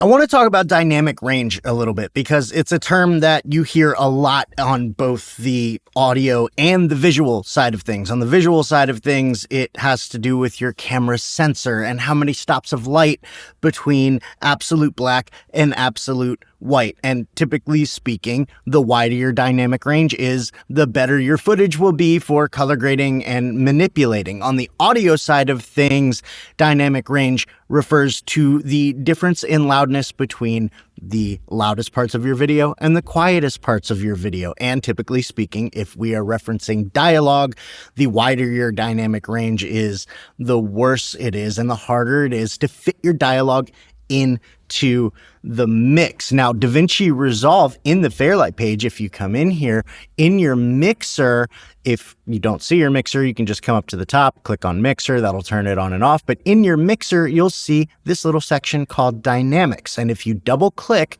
I want to talk about dynamic range a little bit because it's a term that you hear a lot on both the audio and the visual side of things. On the visual side of things, it has to do with your camera sensor and how many stops of light between absolute black and absolute white. And typically speaking, the wider your dynamic range is, the better your footage will be for color grading and manipulating. On the audio side of things, dynamic range refers to the difference in loudness between the loudest parts of your video and the quietest parts of your video. And typically speaking, if we are referencing dialogue, the wider your dynamic range is, the worse it is and the harder it is to fit your dialogue into the mix. Now, Davinci Resolve in the Fairlight page, if you come in here, in your mixer, if you don't see your mixer, you can just come up to the top, click on mixer, that'll turn it on and off. But in your mixer, you'll see this little section called dynamics. And if you double click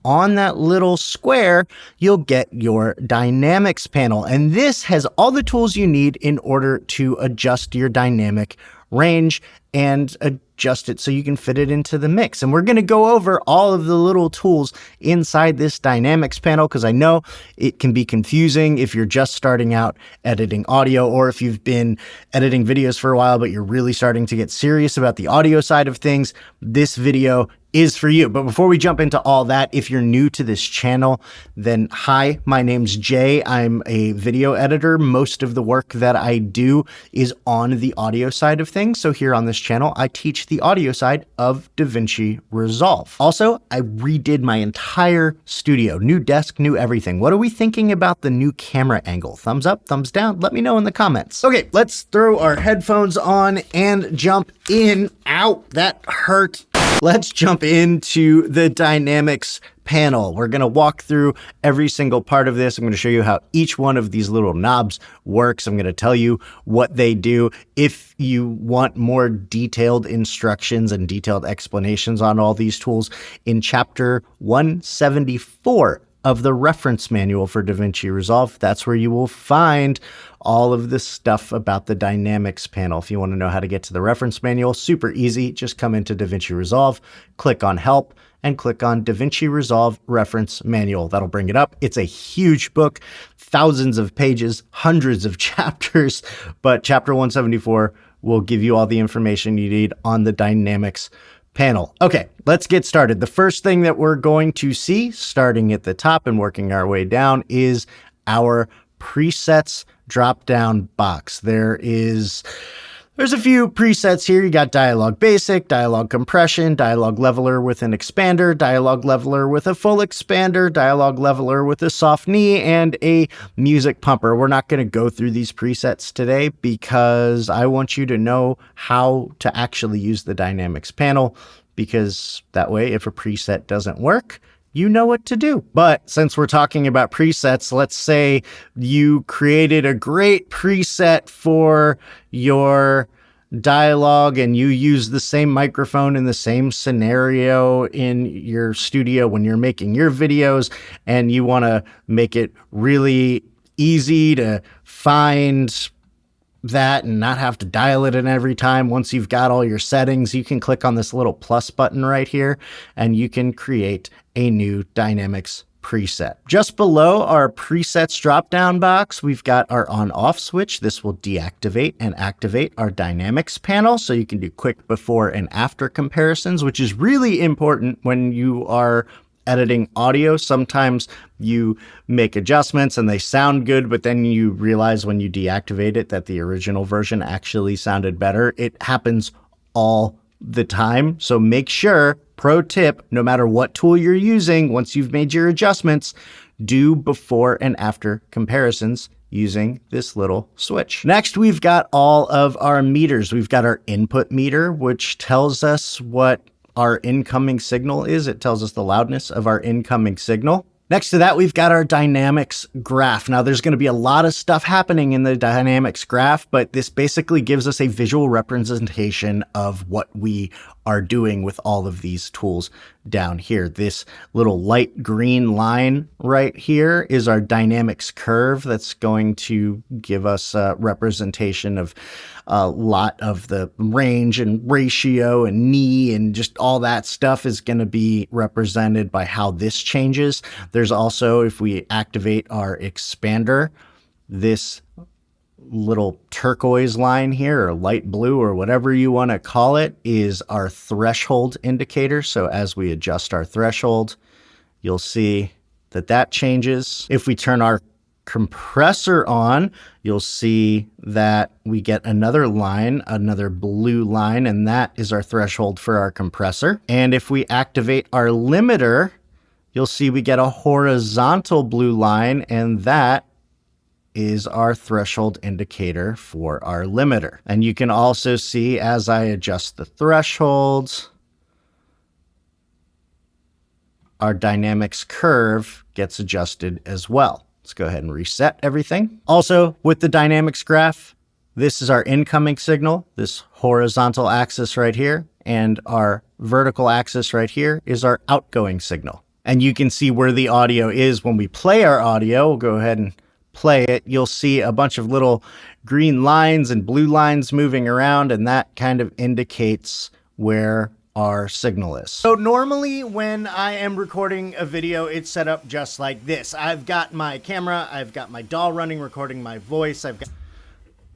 on that little square, you'll get your dynamics panel. And this has all the tools you need in order to adjust your dynamic range and adjust it so you can fit it into the mix. And we're going to go over all of the little tools inside this dynamics panel because I know it can be confusing if you're just starting out editing audio, or if you've been editing videos for a while but you're really starting to get serious about the audio side of things. This video is for you. But before we jump into all that, if you're new to this channel, then hi, my name's Jay. I'm a video editor. Most of the work that I do is on the audio side of things. So here on this channel, I teach the audio side of Davinci Resolve. Also, I redid my entire studio, new desk, new everything. What are we thinking about the new camera angle? Thumbs up, thumbs down? Let me know in the comments. Okay, let's throw our headphones on and jump in. Ow, that hurt. Let's jump into the dynamics panel. We're going to walk through every single part of this. I'm going to show you how each one of these little knobs works. I'm going to tell you what they do. If you want more detailed instructions and detailed explanations on all these tools, in chapter 174 of the reference manual for Davinci Resolve, that's where you will find all of the stuff about the dynamics panel. If you want to know how to get to the reference manual, super easy. Just come into Davinci Resolve, click on help, and click on Davinci Resolve Reference Manual. That'll bring it up. It's a huge book, thousands of pages, hundreds of chapters, but chapter 174 will give you all the information you need on the dynamics panel. Okay, let's get started. The first thing that we're going to see, starting at the top and working our way down, is our presets drop-down box. There's a few presets here. You got dialogue basic, dialogue compression, dialogue leveler with an expander, dialogue leveler with a full expander, dialogue leveler with a soft knee, and a music pumper. We're not going to go through these presets today because I want you to know how to actually use the dynamics panel, because that way, if a preset doesn't work, you know what to do. But since we're talking about presets, let's say you created a great preset for your dialogue and you use the same microphone in the same scenario in your studio when you're making your videos, and you want to make it really easy to find that and not have to dial it in every time. Once you've got all your settings, you can click on this little plus button right here and you can create a new dynamics preset. Just below our presets drop-down box, we've got our on-off switch. This will deactivate and activate our dynamics panel, so you can do quick before and after comparisons, which is really important when you are editing audio. Sometimes you make adjustments and they sound good, but then you realize when you deactivate it that the original version actually sounded better. It happens all the time. So make sure, pro tip, no matter what tool you're using, once you've made your adjustments, do before and after comparisons using this little switch. Next, we've got all of our meters. We've got our input meter, which tells us what our incoming signal is. It tells us the loudness of our incoming signal. Next to that, we've got our dynamics graph. Now, there's going to be a lot of stuff happening in the dynamics graph, but this basically gives us a visual representation of what we are doing with all of these tools down here. This little light green line right here is our dynamics curve that's going to give us a representation of a lot of the range and ratio and knee and just all that stuff is going to be represented by how this changes. There's also, if we activate our expander, this little turquoise line here, or light blue, or whatever you want to call it, is our threshold indicator. So as we adjust our threshold, you'll see that that changes. If we turn our compressor on, you'll see that we get another line, another blue line, and that is our threshold for our compressor. And if we activate our limiter, you'll see we get a horizontal blue line, and that is our threshold indicator for our limiter. And you can also see as I adjust the thresholds, our dynamics curve gets adjusted as well. Let's go ahead and reset everything. Also, with the dynamics graph, this is our incoming signal, this horizontal axis right here, and our vertical axis right here is our outgoing signal. And you can see where the audio is when we play our audio. We'll go ahead and play it. You'll see a bunch of little green lines and blue lines moving around, and that kind of indicates where our signal is. So normally when I am recording a video, it's set up just like this. I've got my camera, I've got my DAW running, recording my voice,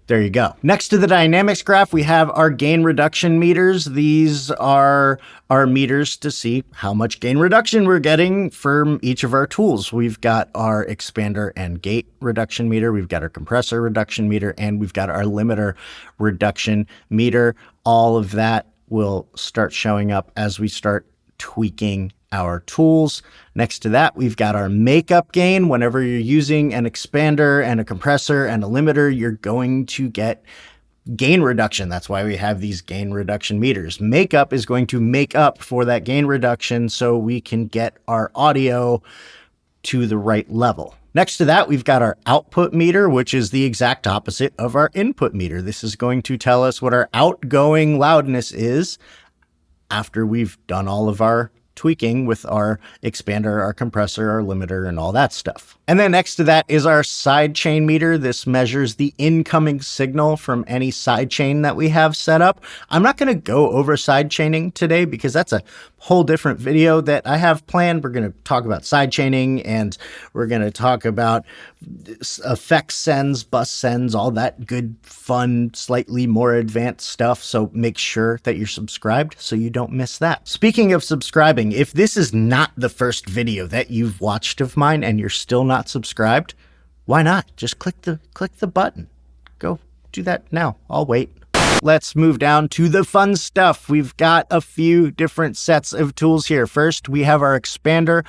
there you go. Next to the dynamics graph, we have our gain reduction meters. These are our meters to see how much gain reduction we're getting from each of our tools. We've got our expander and gate reduction meter, we've got our compressor reduction meter, and we've got our limiter reduction meter. All of that will start showing up as we start tweaking our tools. Next to that, we've got our makeup gain. Whenever you're using an expander and a compressor and a limiter, you're going to get gain reduction. That's why we have these gain reduction meters. Makeup is going to make up for that gain reduction so we can get our audio to the right level. Next to that, we've got our output meter, which is the exact opposite of our input meter. This is going to tell us what our outgoing loudness is after we've done all of our tweaking with our expander, our compressor, our limiter, and all that stuff. And then next to that is our sidechain meter. This measures the incoming signal from any sidechain that we have set up. I'm not going to go over sidechaining today because that's a whole different video that I have planned. We're going to talk about sidechaining, and we're going to talk about effect sends, bus sends, all that good, fun, slightly more advanced stuff. So make sure that you're subscribed so you don't miss that. Speaking of subscribing, if this is not the first video that you've watched of mine and you're still not subscribed, why not? Just click the button. Go do that now. I'll wait. Let's move down to the fun stuff. We've got a few different sets of tools here. First, we have our expander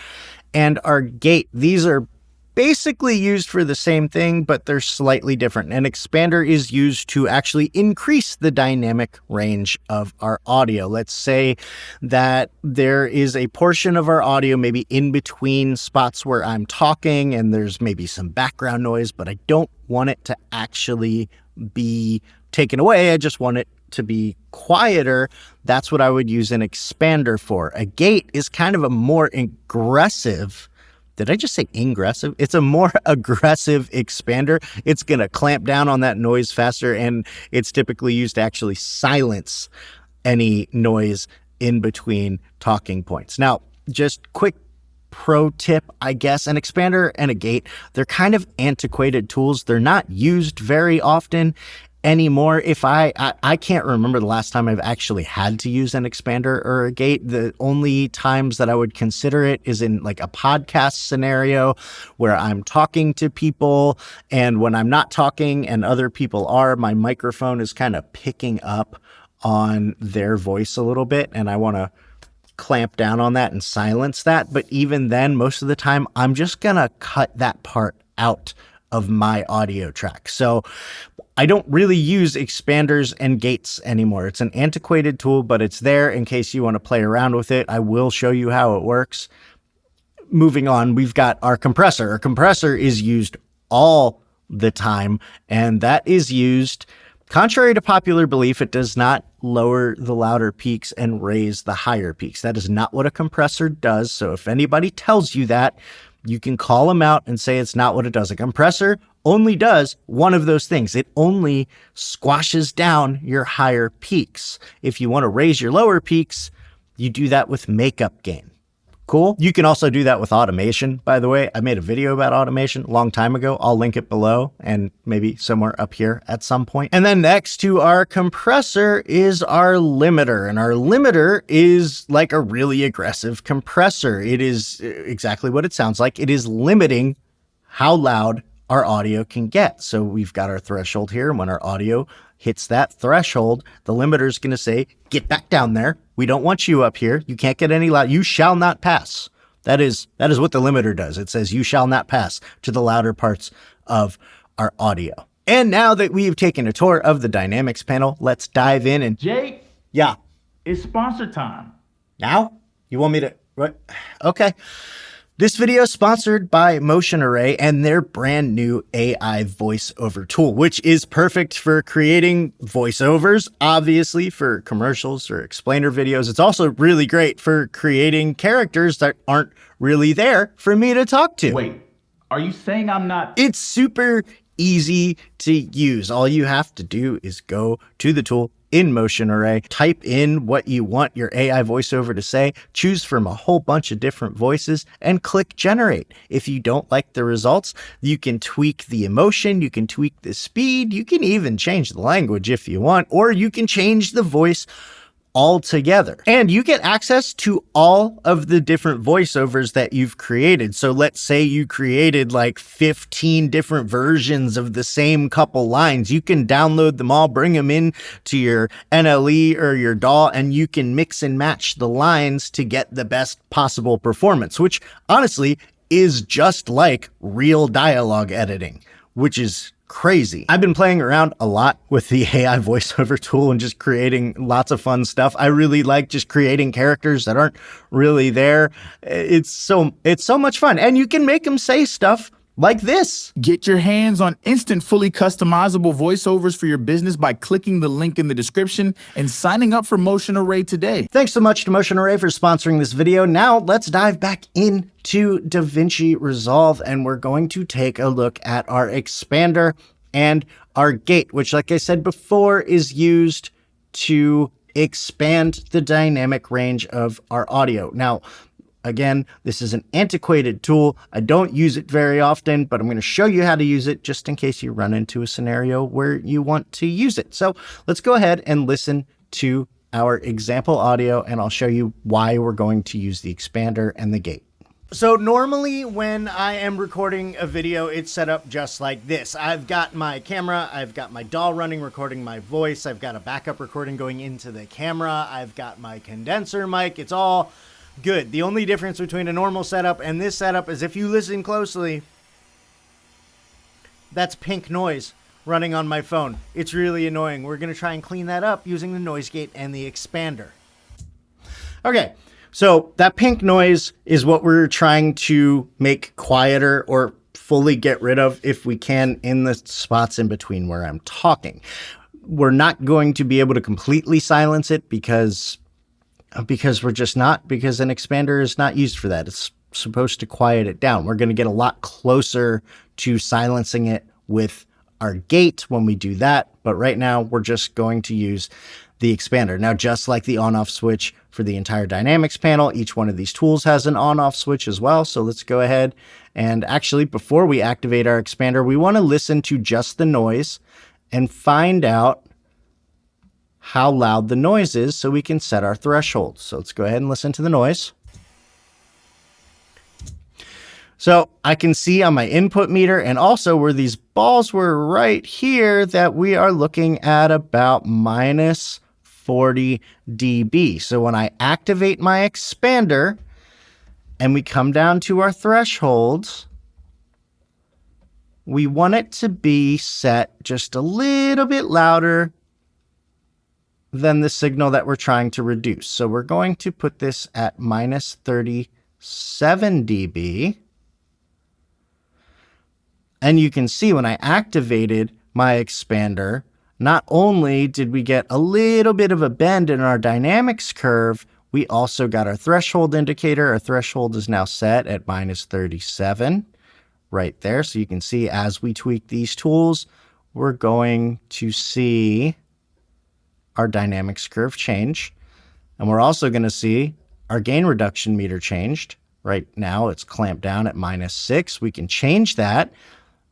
and our gate. These are basically used for the same thing, but they're slightly different. An expander is used to actually increase the dynamic range of our audio. Let's say that there is a portion of our audio maybe in between spots where I'm talking and there's maybe some background noise, but I don't want it to actually be taken away. I just want it to be quieter. That's what I would use an expander for. A gate is kind of a more aggressive. Did I just say ingressive? It's a more aggressive expander. It's going to clamp down on that noise faster, and it's typically used to actually silence any noise in between talking points. Now, just quick pro tip, I guess, an expander and a gate, they're kind of antiquated tools. They're not used very often anymore. If I can't remember the last time I've actually had to use an expander or a gate. The only times that I would consider it is in like a podcast scenario where I'm talking to people, and when I'm not talking and other people are, my microphone is kind of picking up on their voice a little bit, and I want to clamp down on that and silence that. But even then, most of the time, I'm just gonna cut that part out of my audio track. So I don't really use expanders and gates anymore. It's an antiquated tool, but it's there in case you want to play around with it. I will show you how it works. Moving on, we've got our compressor. Our compressor is used all the time, and that is used Contrary to popular belief, it does not lower the louder peaks and raise the higher peaks. That is not what a compressor does. So if anybody tells you that, you can call them out and say it's not what it does. A compressor only does one of those things. It only squashes down your higher peaks. If you want to raise your lower peaks, you do that with makeup gain. Cool. You can also do that with automation, by the way. I made a video about automation a long time ago. I'll link it below and maybe somewhere up here at some point. And then next to our compressor is our limiter. And our limiter is like a really aggressive compressor. It is exactly what it sounds like. It is limiting how loud our audio can get. So we've got our threshold here. And when our audio hits that threshold, the limiter is going to say, get back down there. We don't want you up here. You can't get any loud. You shall not pass. That is what the limiter does. It says you shall not pass to the louder parts of our audio. And now that we've taken a tour of the dynamics panel, let's dive in and Jake. Yeah. It's sponsor time. Now? You want me to what? Okay. This video is sponsored by Motion Array and their brand new AI voiceover tool, which is perfect for creating voiceovers, obviously for commercials or explainer videos. It's also really great for creating characters that aren't really there for me to talk to. Wait, are you saying I'm not? It's super easy to use. All you have to do is go to the tool in Motion Array, type in what you want your AI voiceover to say, choose from a whole bunch of different voices, and click generate. If you don't like the results, you can tweak the emotion, you can tweak the speed, you can even change the language if you want, or you can change the voice altogether. And you get access to all of the different voiceovers that you've created. So let's say you created like 15 different versions of the same couple lines. You can download them all, bring them in to your NLE or your DAW, and you can mix and match the lines to get the best possible performance, which honestly is just like real dialogue editing, which is crazy. I've been playing around a lot with the AI voiceover tool and just creating lots of fun stuff. I really like just creating characters that aren't really there. It's so much fun. And you can make them say stuff like this. Get your hands on instant, fully customizable voiceovers for your business by clicking the link in the description and signing up for Motion Array today. Thanks so much to Motion Array for sponsoring this video. Now let's dive back into Davinci Resolve, and we're going to take a look at our expander and our gate, which, like I said before, is used to expand the dynamic range of our audio. Now, again, this is an antiquated tool. I don't use it very often, but I'm going to show you how to use it just in case you run into a scenario where you want to use it. So let's go ahead and listen to our example audio, and I'll show you why we're going to use the expander and the gate. So normally when I am recording a video, it's set up just like this. I've got my camera, I've got my DAW running, recording my voice. I've got a backup recording going into the camera. I've got my condenser mic. It's all good. The only difference between a normal setup and this setup is if you listen closely, that's pink noise running on my phone. It's really annoying. We're going to try and clean that up using the noise gate and the expander. Okay, so that pink noise is what we're trying to make quieter or fully get rid of if we can in the spots in between where I'm talking. We're not going to be able to completely silence it because we're just not, because an expander is not used for that. It's supposed to quiet it down. We're going to get a lot closer to silencing it with our gate when we do that. But right now we're just going to use the expander. Now, just like the on-off switch for the entire dynamics panel, each one of these tools has an on-off switch as well. So let's go ahead and actually, before we activate our expander, we want to listen to just the noise and find out how loud the noise is so we can set our threshold. So let's go ahead and listen to the noise. So I can see on my input meter and also where these balls were right here that we are looking at about minus 40 dB. So when I activate my expander and we come down to our thresholds, we want it to be set just a little bit louder than the signal that we're trying to reduce. So we're going to put this at minus 37 dB. And you can see when I activated my expander, not only did we get a little bit of a bend in our dynamics curve, we also got our threshold indicator. Our threshold is now set at -37 right there. So you can see as we tweak these tools, we're going to see our dynamics curve change. And we're also going to see our gain reduction meter changed. Right now it's clamped down at -6. We can change that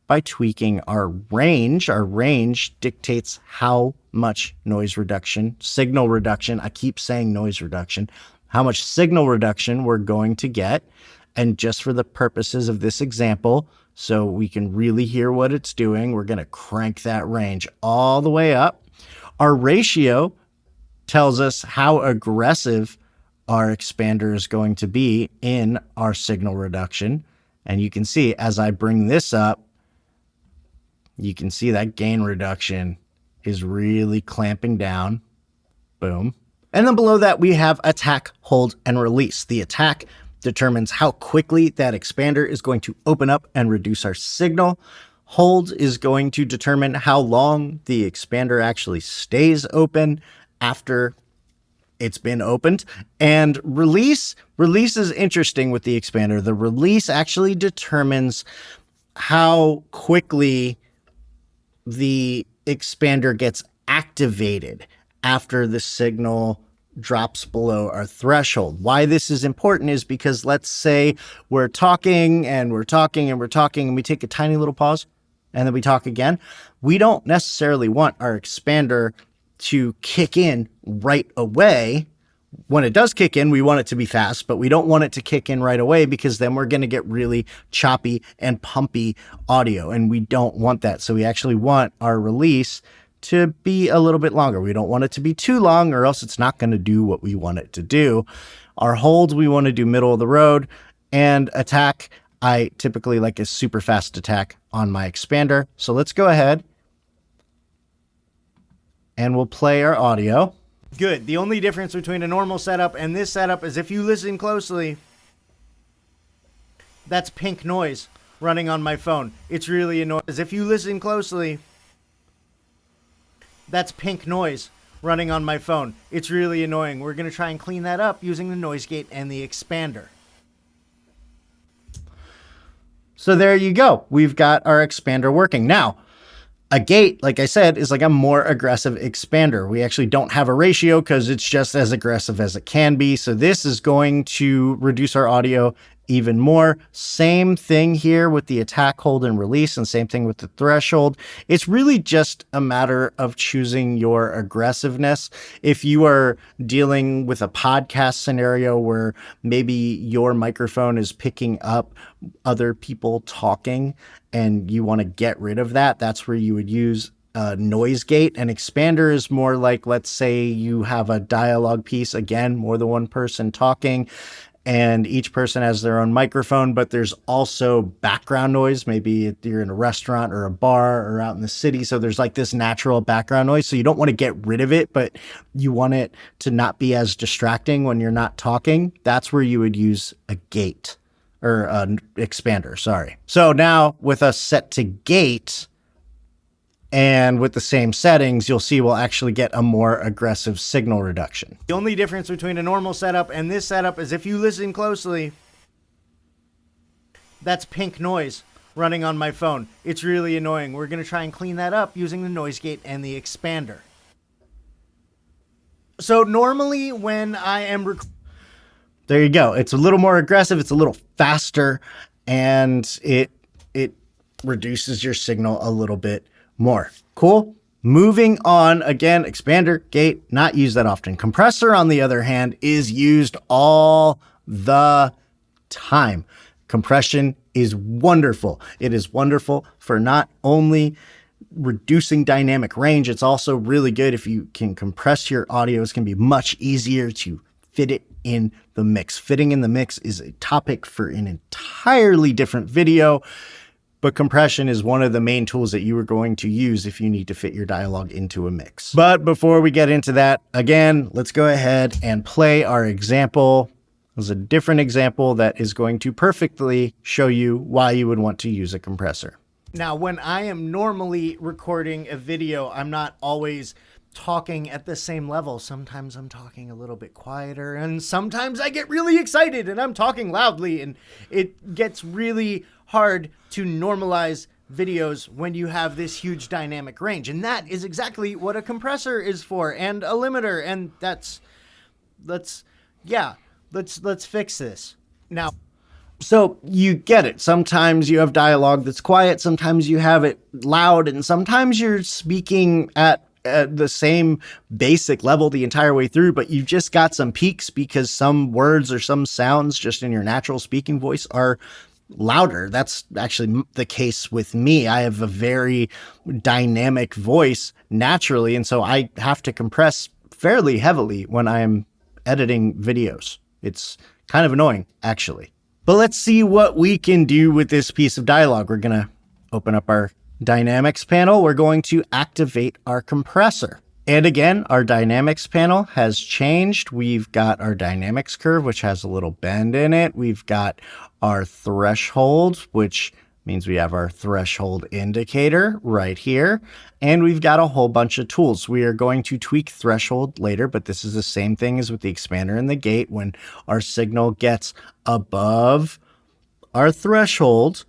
by tweaking our range. Our range dictates how much noise reduction, signal reduction, I keep saying noise reduction, how much signal reduction we're going to get. And just for the purposes of this example, so we can really hear what it's doing, we're going to crank that range all the way up. Our ratio tells us how aggressive our expander is going to be in our signal reduction. And you can see as I bring this up, you can see that gain reduction is really clamping down. Boom. And then below that, we have attack, hold, and release. The attack determines how quickly that expander is going to open up and reduce our signal. Hold is going to determine how long the expander actually stays open after it's been opened. And release is interesting with the expander. The release actually determines how quickly the expander gets activated after the signal drops below our threshold. Why this is important is because let's say we're talking and we're talking and we're talking and we take a tiny little pause and then we talk again. We don't necessarily want our expander to kick in right away. When it does kick in, we want it to be fast, but we don't want it to kick in right away because then we're going to get really choppy and pumpy audio, and we don't want that. So we actually want our release to be a little bit longer. We don't want it to be too long or else it's not going to do what we want it to do. Our holds, we want to do middle of the road, and attack, I typically like a super fast attack on my expander. So let's go ahead and we'll play our audio. Good. The only difference between a normal setup and this setup is if you listen closely, that's pink noise running on my phone. It's really annoying. As if you listen closely, that's pink noise running on my phone. It's really annoying. We're going to try and clean that up using the noise gate and the expander. So there you go. We've got our expander working. Now, a gate, like I said, is like a more aggressive expander. We actually don't have a ratio because it's just as aggressive as it can be. So this is going to reduce our audio even more. Same thing here with the attack, hold, and release, and same thing with the threshold. It's really just a matter of choosing your aggressiveness. If you are dealing with a podcast scenario where maybe your microphone is picking up other people talking and you want to get rid of that, that's where you would use noise gate. An expander is more like, let's say you have a dialogue piece, again, more than one person talking, and each person has their own microphone, but there's also background noise. Maybe you're in a restaurant or a bar or out in the city. So there's like this natural background noise. So you don't want to get rid of it, but you want it to not be as distracting when you're not talking. That's where you would use a gate or an expander, sorry. So now with us set to gate, and with the same settings, you'll see we'll actually get a more aggressive signal reduction. The only difference between a normal setup and this setup is if you listen closely, that's pink noise running on my phone. It's really annoying. We're going to try and clean that up using the noise gate and the expander. So normally when I am there you go. It's a little more aggressive. It's a little faster, and it reduces your signal a little bit more. Cool. Moving on, again, expander, gate, not used that often. Compressor, on the other hand, is used all the time. Compression is wonderful. It is wonderful for not only reducing dynamic range, it's also really good if you can compress your audio. It's going to be much easier to fit it in the mix. Fitting in the mix is a topic for an entirely different video. But compression is one of the main tools that you are going to use if you need to fit your dialogue into a mix. But before we get into that, again, let's go ahead and play our example. There's a different example that is going to perfectly show you why you would want to use a compressor. Now, when I am normally recording a video, I'm not always talking at the same level. Sometimes I'm talking a little bit quieter, and sometimes I get really excited and I'm talking loudly, and it gets really hard to normalize videos when you have this huge dynamic range. And that is exactly what a compressor is for, and a limiter, and let's fix this. Now, so you get it. Sometimes you have dialogue that's quiet, sometimes you have it loud, and sometimes you're speaking at the same basic level the entire way through, but you've just got some peaks because some words or some sounds just in your natural speaking voice are louder. That's actually the case with me. I have a very dynamic voice naturally, and so I have to compress fairly heavily when I'm editing videos. It's kind of annoying, actually. But let's see what we can do with this piece of dialogue. We're going to open up our dynamics panel. We're going to activate our compressor. And again, our dynamics panel has changed. We've got our dynamics curve, which has a little bend in it. We've got our threshold, which means we have our threshold indicator right here. And we've got a whole bunch of tools. We are going to tweak threshold later, but this is the same thing as with the expander and the gate. When our signal gets above our threshold,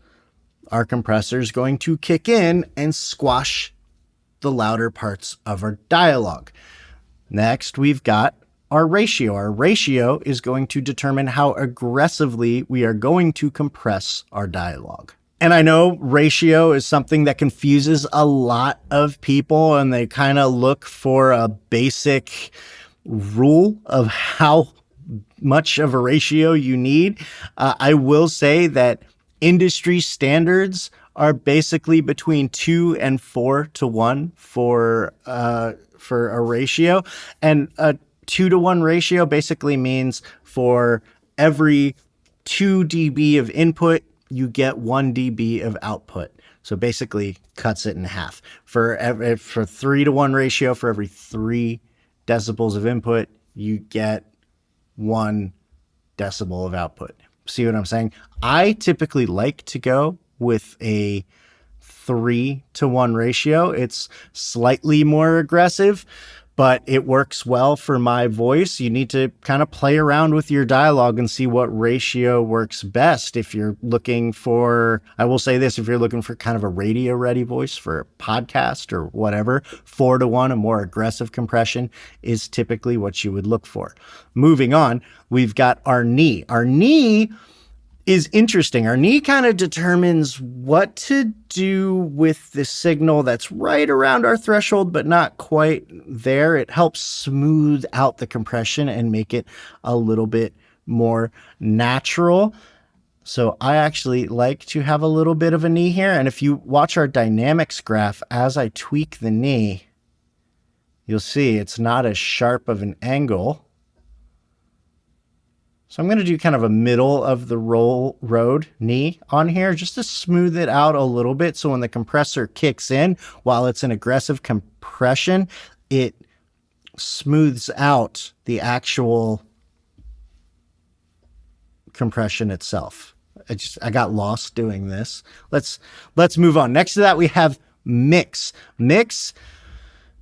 our compressor is going to kick in and squash the louder parts of our dialogue. Next, we've got our ratio. Our ratio is going to determine how aggressively we are going to compress our dialogue. And I know ratio is something that confuses a lot of people, and they kind of look for a basic rule of how much of a ratio you need. I will say that industry standards are basically between 2 and 4 to 1 for a ratio. And a 2 to 1 ratio basically means for every 2 dB of input, you get 1 dB of output. So basically cuts it in half. For 3 to 1 ratio, for every 3 decibels of input, you get 1 decibel of output. See what I'm saying? I typically like to go with a 3 to 1 ratio. It's slightly more aggressive, but it works well for my voice. You need to kind of play around with your dialogue and see what ratio works best. If you're looking for, I will say this, if you're looking for kind of a radio ready voice for a podcast or whatever, 4 to 1, a more aggressive compression is typically what you would look for. Moving on, we've got our knee. Our knee is interesting. Our knee kind of determines what to do with the signal that's right around our threshold, but not quite there. It helps smooth out the compression and make it a little bit more natural. So I actually like to have a little bit of a knee here. And if you watch our dynamics graph, as I tweak the knee, you'll see it's not as sharp of an angle. So I'm going to do kind of a middle of the road knee on here just to smooth it out a little bit. So when the compressor kicks in, while it's an aggressive compression, it smooths out the actual compression itself. I got lost doing this. Let's move on. Next to that, we have mix. Mix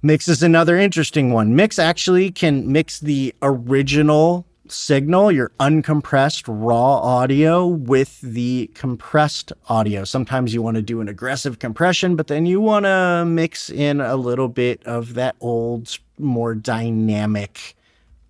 is another interesting one. Mix actually can mix the original signal, your uncompressed raw audio, with the compressed audio. Sometimes you want to do an aggressive compression, but then you want to mix in a little bit of that old, more dynamic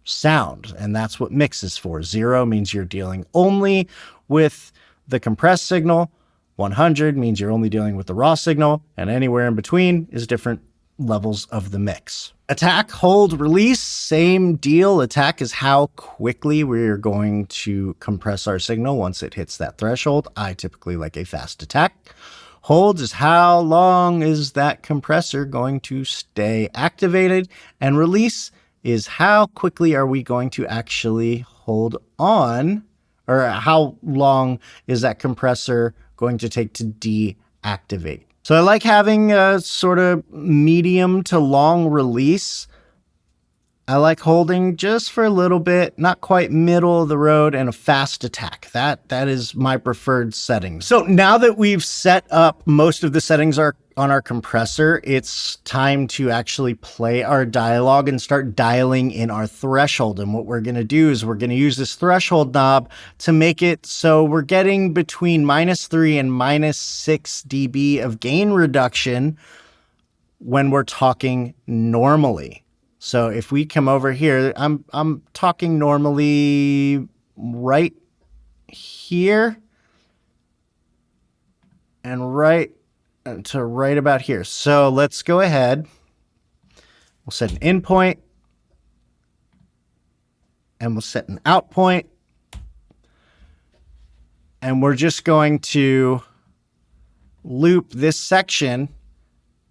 sound. And that's what mix is for. 0 means you're dealing only with the compressed signal. 100 means you're only dealing with the raw signal. And anywhere in between is different levels of the mix. Attack, hold, release, same deal. Attack is how quickly we're going to compress our signal once it hits that threshold. I typically like a fast attack. Hold is how long is that compressor going to stay activated. And release is how quickly are we going to actually hold on, or how long is that compressor going to take to deactivate. So I like having a sort of medium to long release. I like holding just for a little bit, not quite middle of the road, and a fast attack. That is my preferred setting. So now that we've set up most of the settings on our compressor, it's time to actually play our dialogue and start dialing in our threshold. And what we're going to do is we're going to use this threshold knob to make it so we're getting between -3 and -6 dB of gain reduction when we're talking normally. So if we come over here, I'm talking normally right here and right to right about here. So let's go ahead. We'll set an in point and we'll set an out point. And we're just going to loop this section,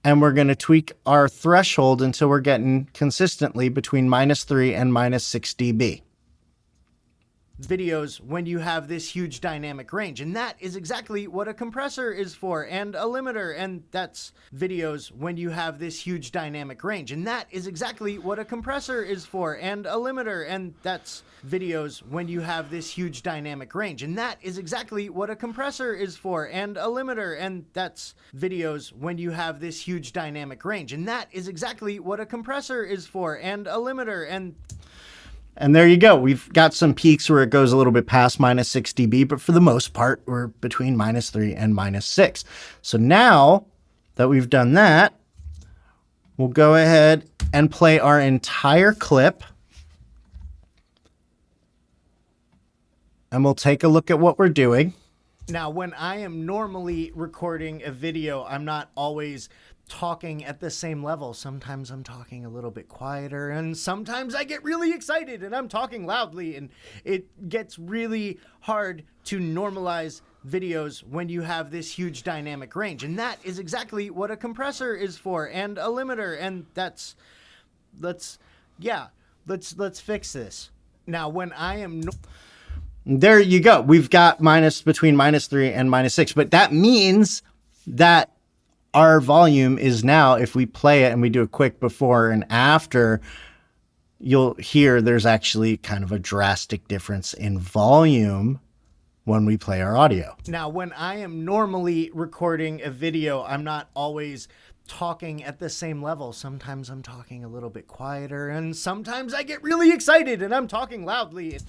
and we're going to tweak our threshold until we're getting consistently between -3 and -6 dB. Videos when you have this huge dynamic range, and that is exactly what a compressor is for, and a limiter, and that's videos when you have this huge dynamic range, and that is exactly what a compressor is for, and a limiter, and that's videos when you have this huge dynamic range, and that is exactly what a compressor is for, and a limiter, and that's videos when you have this huge dynamic range, and that is exactly what a compressor is for, and a limiter, and there you go. We've got some peaks where it goes a little bit past -6 dB, but for the most part, we're between -3 and -6. So now that we've done that, we'll go ahead and play our entire clip. And we'll take a look at what we're doing. Now, when I am normally recording a video, I'm not always talking at the same level. Sometimes I'm talking a little bit quieter, and sometimes I get really excited and I'm talking loudly, and it gets really hard to normalize videos when you have this huge dynamic range, and that is exactly what a compressor is for, and a limiter, and that's let's fix this. Now, when I am there you go. We've got between -3 and -6, but that means that our volume is now, if we play it and we do a quick before and after, you'll hear there's actually kind of a drastic difference in volume when we play our audio. Now, when I am normally recording a video, I'm not always talking at the same level. Sometimes I'm talking a little bit quieter, and sometimes I get really excited and I'm talking loudly.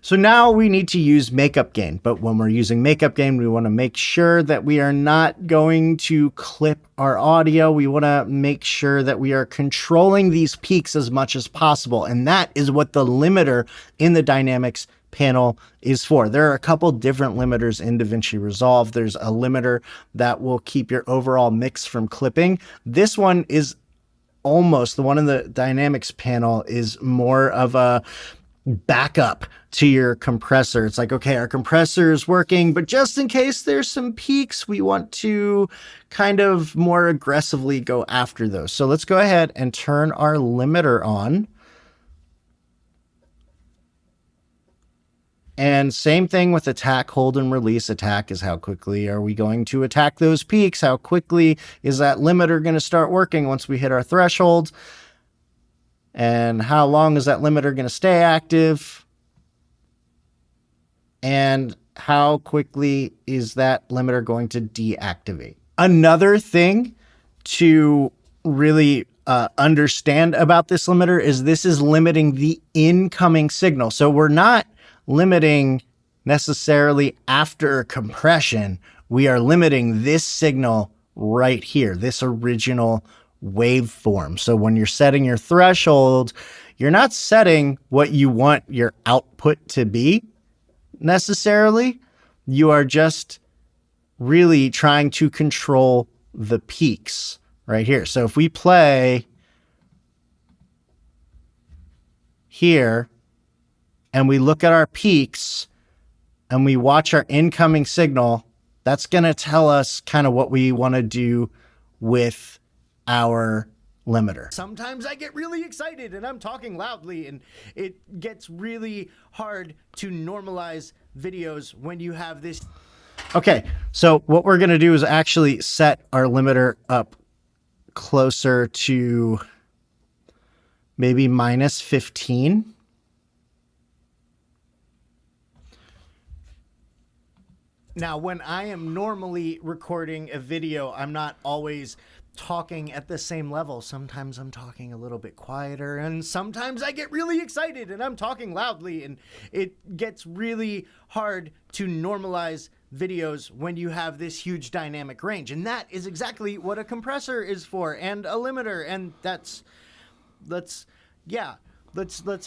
So now we need to use makeup gain, but when we're using makeup gain, we want to make sure that we are not going to clip our audio. We want to make sure that we are controlling these peaks as much as possible, and that is what the limiter in the dynamics panel is for. There are a couple different limiters in Davinci Resolve. There's a limiter that will keep your overall mix from clipping. This one is almost, the one in the dynamics panel is more of a backup to your compressor. It's like, okay, our compressor is working, but just in case there's some peaks, we want to kind of more aggressively go after those. So let's go ahead and turn our limiter on. And same thing with attack, hold, and release. Attack is how quickly are we going to attack those peaks? How quickly is that limiter going to start working once we hit our threshold? And how long is that limiter going to stay active? And how quickly is that limiter going to deactivate? Another thing to really understand about this limiter is this is limiting the incoming signal. So we're not limiting necessarily after compression. We are limiting this signal right here, this original waveform. So when you're setting your threshold, you're not setting what you want your output to be necessarily. You are just really trying to control the peaks right here. So if we play here and we look at our peaks and we watch our incoming signal, that's going to tell us kind of what we want to do with our limiter. Sometimes I get really excited and I'm talking loudly, and it gets really hard to normalize videos when you have this. Okay, so what we're going to do is actually set our limiter up closer to maybe minus 15. Now, when I am normally recording a video, I'm not always talking at the same level. Sometimes I'm talking a little bit quieter, and sometimes I get really excited and I'm talking loudly, and it gets really hard to normalize videos when you have this huge dynamic range. And that is exactly what a compressor is for, and a limiter, and let's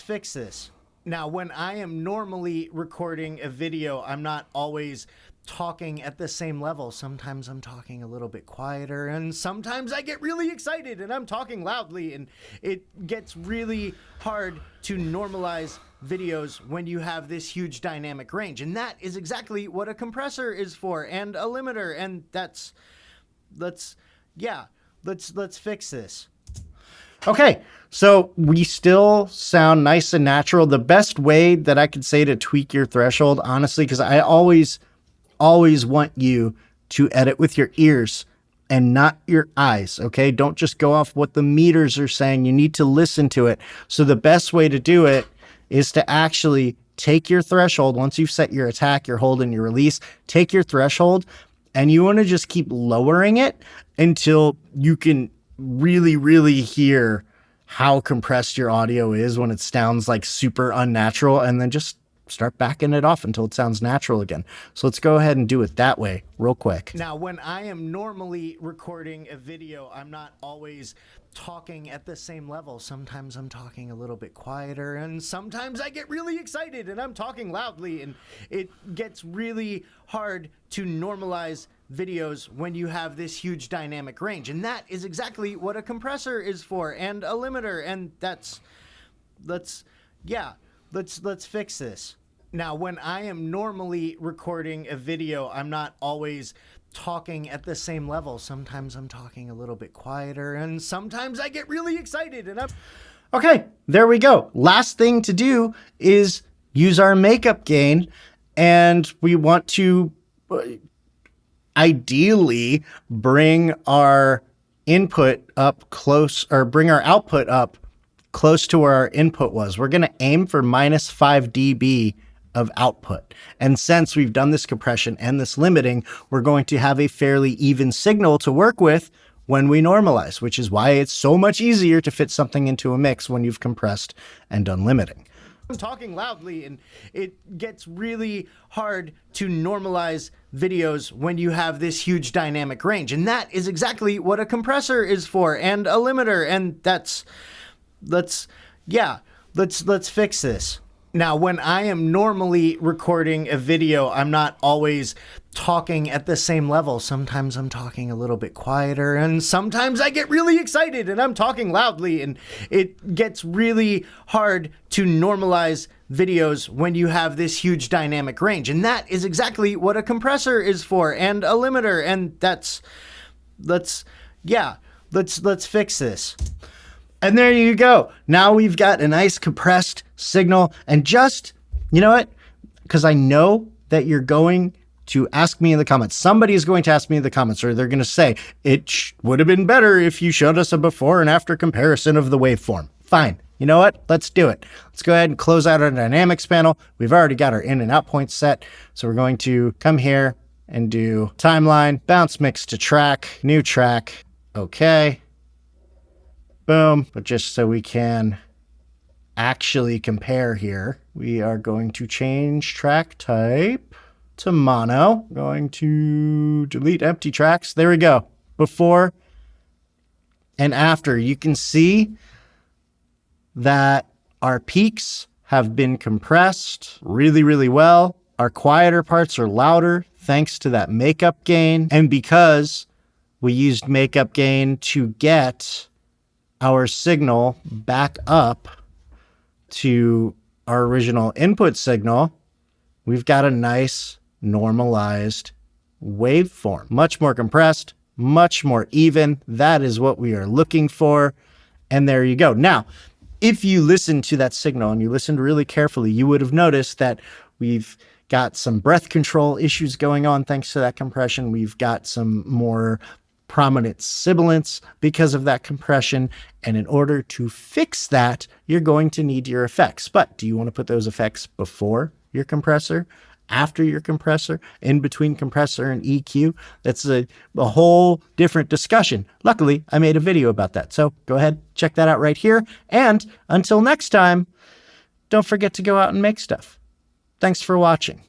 fix this. Now, when I am normally recording a video, I'm not always talking at the same level. Sometimes I'm talking a little bit quieter, and sometimes I get really excited and I'm talking loudly, and it gets really hard to normalize videos when you have this huge dynamic range. And that is exactly what a compressor is for, and a limiter, and let's fix this. Okay, so we still sound nice and natural. The best way that I could say to tweak your threshold, honestly, because I always want you to edit with your ears and not your eyes, okay? Don't just go off what the meters are saying. You need to listen to it. So the best way to do it is to actually take your threshold. Once you've set your attack, your hold, and your release, take your threshold, and you want to just keep lowering it until you can really, really hear how compressed your audio is when it sounds like super unnatural, and then just start backing it off until it sounds natural again. So let's go ahead and do it that way real quick. Now, when I am normally recording a video, I'm not always talking at the same level. Sometimes I'm talking a little bit quieter, and sometimes I get really excited and I'm talking loudly, and it gets really hard to normalize videos when you have this huge dynamic range. And that is exactly what a compressor is for, and a limiter, and let's fix this. Now, when I am normally recording a video, I'm not always talking at the same level. Sometimes I'm talking a little bit quieter, and sometimes I get really excited and I'm... Okay, there we go. Last thing to do is use our makeup gain, and we want to ideally bring our input up close, or bring our output up close to where our input was. We're going to aim for minus 5 dB of output. And since we've done this compression and this limiting, we're going to have a fairly even signal to work with when we normalize, which is why it's so much easier to fit something into a mix when you've compressed and done limiting. I'm talking loudly, and it gets really hard to normalize videos when you have this huge dynamic range. And that is exactly what a compressor is for, and a limiter, and let's fix this. Now, when I am normally recording a video, I'm not always talking at the same level. Sometimes I'm talking a little bit quieter, and sometimes I get really excited and I'm talking loudly, and it gets really hard to normalize videos when you have this huge dynamic range. And that is exactly what a compressor is for, and a limiter, and let's fix this. And there you go. Now we've got a nice compressed signal. And just, you know what? Because I know that you're going to ask me in the comments. Somebody is going to ask me in the comments, or they're going to say, it would have been better if you showed us a before and after comparison of the waveform. Fine. You know what? Let's do it. Let's go ahead and close out our dynamics panel. We've already got our in and out points set. So we're going to come here and do timeline, bounce mix to track, new track. Okay. Boom. But just so we can actually compare here, we are going to change track type to mono. Going to delete empty tracks. There we go. Before and after. You can see that our peaks have been compressed really, really well. Our quieter parts are louder thanks to that makeup gain. And because we used makeup gain to get our signal back up to our original input signal, we've got a nice normalized waveform. Much more compressed, much more even. That is what we are looking for. And there you go. Now, if you listen to that signal and you listened really carefully, you would have noticed that we've got some breath control issues going on thanks to that compression. We've got some more prominent sibilance because of that compression. And in order to fix that, you're going to need your effects. But do you want to put those effects before your compressor, after your compressor, in between compressor and EQ? That's a whole different discussion. Luckily, I made a video about that. So go ahead, check that out right here. And until next time, don't forget to go out and make stuff. Thanks for watching.